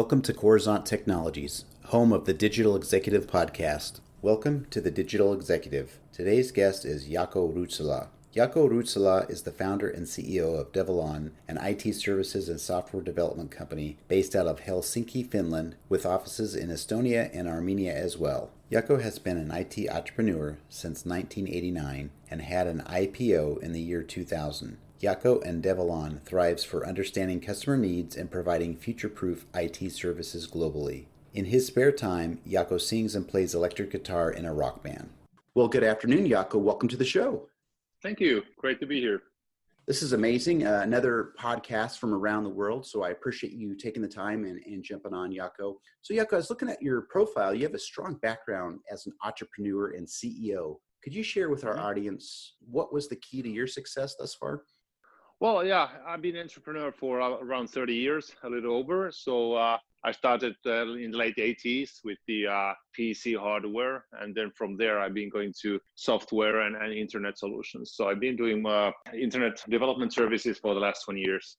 Welcome to Coruzant Technologies, home of the Digital Executive Podcast. Welcome to the Digital Executive. Today's guest is Jaakko Rytsölä. Jaakko Rytsölä is the founder and CEO of Devolon, an IT services and software development company based out of Helsinki, Finland, with offices in Estonia and Armenia as well. Jaakko has been an IT entrepreneur since 1989 and had an IPO in the year 2000. Jaakko and Devolon thrives for understanding customer needs and providing future-proof IT services globally. In his spare time, Jaakko sings and plays electric guitar in a rock band. Well, good afternoon, Jaakko. Welcome to the show. Thank you. Great to be here. This is amazing. Another podcast from around the world. So I appreciate you taking the time and jumping on, Jaakko. So Jaakko, I was looking at your profile. You have a strong background as an entrepreneur and CEO. Could you share with our audience what was the key to your success thus far? Well, yeah, I've been an entrepreneur for around 30 years, a little over. So I started in the late 80s with the PC hardware. And then from there, I've been going to software and internet solutions. So I've been doing internet development services for the last 20 years.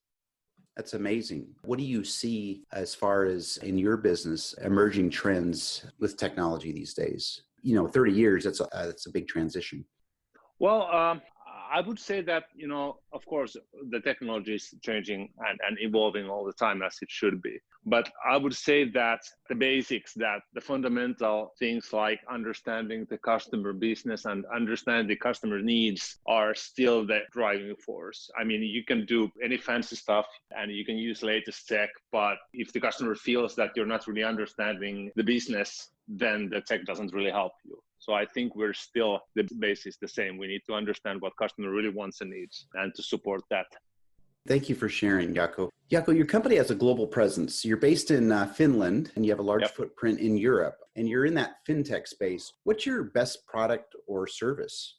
That's amazing. What do you see as far as in your business emerging trends with technology these days? 30 years, that's a big transition. Well, I would say that, of course, the technology is changing and evolving all the time as it should be. But I would say that the basics, that the fundamental things like understanding the customer business and understanding the customer needs are still the driving force. I mean, you can do any fancy stuff and you can use latest tech, but if the customer feels that you're not really understanding the business, then the tech doesn't really help you. So I think the base is the same. We need to understand what customer really wants and needs and to support that. Thank you for sharing, Jaakko. Jaakko, your company has a global presence. You're based in Finland and you have a large footprint in Europe and you're in that fintech space. What's your best product or service?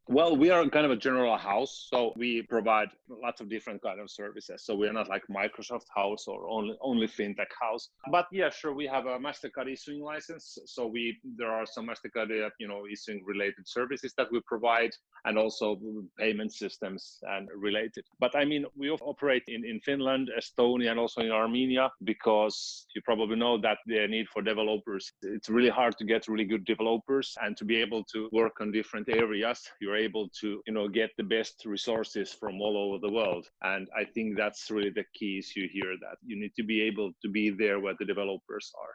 Well, we are kind of a general house, so we provide lots of different kind of services. So we're not like Microsoft house or only fintech house. But yeah, sure, we have a MasterCard issuing license. So there are some MasterCard issuing related services that we provide, and also payment systems and related. But I mean, we operate in Finland, Estonia, and also in Armenia, because you probably know that the need for developers, it's really hard to get really good developers, and to be able to work on different areas, you're able to get the best resources from all over the world. And I think that's really the key issue here, that you need to be able to be there where the developers are.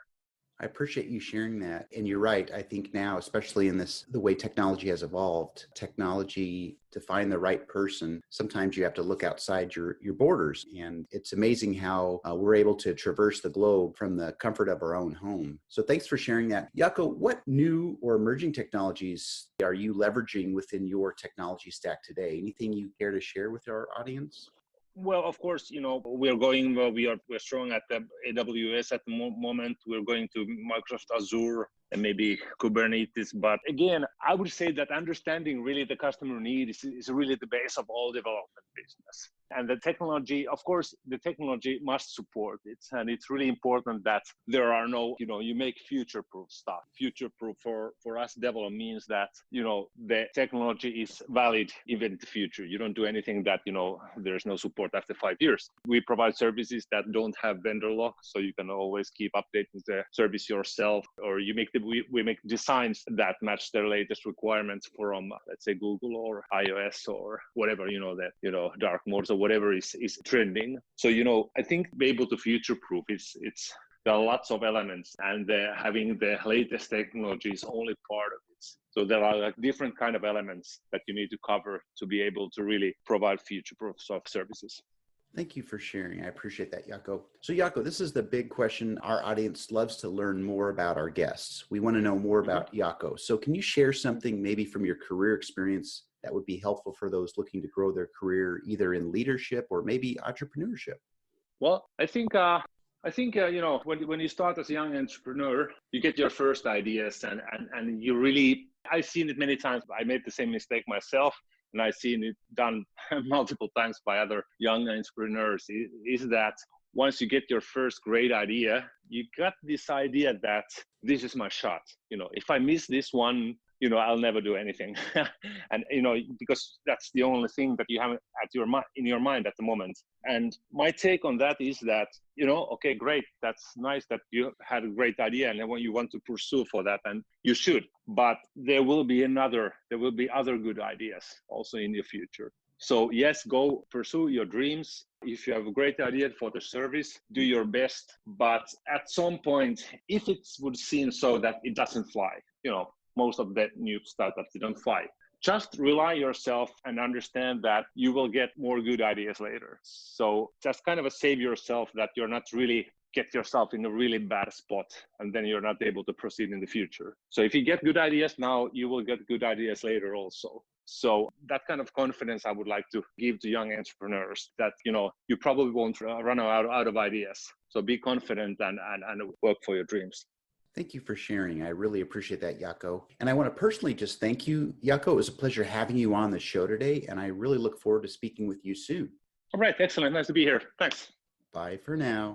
I appreciate you sharing that. And you're right. I think now, especially in the way technology has evolved, technology to find the right person, sometimes you have to look outside your borders. And it's amazing how we're able to traverse the globe from the comfort of our own home. So thanks for sharing that. Jaakko, what new or emerging technologies are you leveraging within your technology stack today? Anything you care to share with our audience? Well, of course, we're strong at the AWS at the moment. We're going to Microsoft Azure and maybe Kubernetes. But again, I would say that understanding really the customer need is really the base of all development business. And the technology, of course, the technology must support it. And it's really important that there are no, you make future-proof stuff. Future-proof for us, Devolon means that, the technology is valid even in the future. You don't do anything that, there's no support after 5 years. We provide services that don't have vendor lock, so you can always keep updating the service yourself, or we make designs that match their latest requirements from, let's say, Google or iOS or whatever, dark modes or whatever is trending. So, I think be able to future-proof, there are lots of elements, and having the latest technology is only part of it. So there are different kind of elements that you need to cover to be able to really provide future-proof soft services. Thank you for sharing. I appreciate that, Jaakko. So Jaakko, this is the big question. Our audience loves to learn more about our guests. We want to know more about Jaakko. So can you share something maybe from your career experience that would be helpful for those looking to grow their career, either in leadership or maybe entrepreneurship? Well, I think when you start as a young entrepreneur, you get your first ideas and you really, I've seen it many times. I made the same mistake myself, and I've seen it done multiple times by other young entrepreneurs, is that once you get your first great idea, you got this idea that this is my shot. If I miss this one, I'll never do anything. And, because that's the only thing that you have in your mind at the moment. And my take on that is that, okay, great. That's nice that you had a great idea and then you want to pursue for that, and you should, but there will be other good ideas also in the future. So yes, go pursue your dreams. If you have a great idea for the service, do your best. But at some point, if it would seem so that it doesn't fly, most of the new startups don't fly, just rely yourself and understand that you will get more good ideas later. So just kind of save yourself that you're not really get yourself in a really bad spot and then you're not able to proceed in the future. So if you get good ideas now, you will get good ideas later also. So that kind of confidence I would like to give to young entrepreneurs that, you probably won't run out of ideas. So be confident and work for your dreams. Thank you for sharing. I really appreciate that, Jaakko. And I want to personally just thank you, Jaakko. It was a pleasure having you on the show today, and I really look forward to speaking with you soon. All right. Excellent. Nice to be here. Thanks. Bye for now.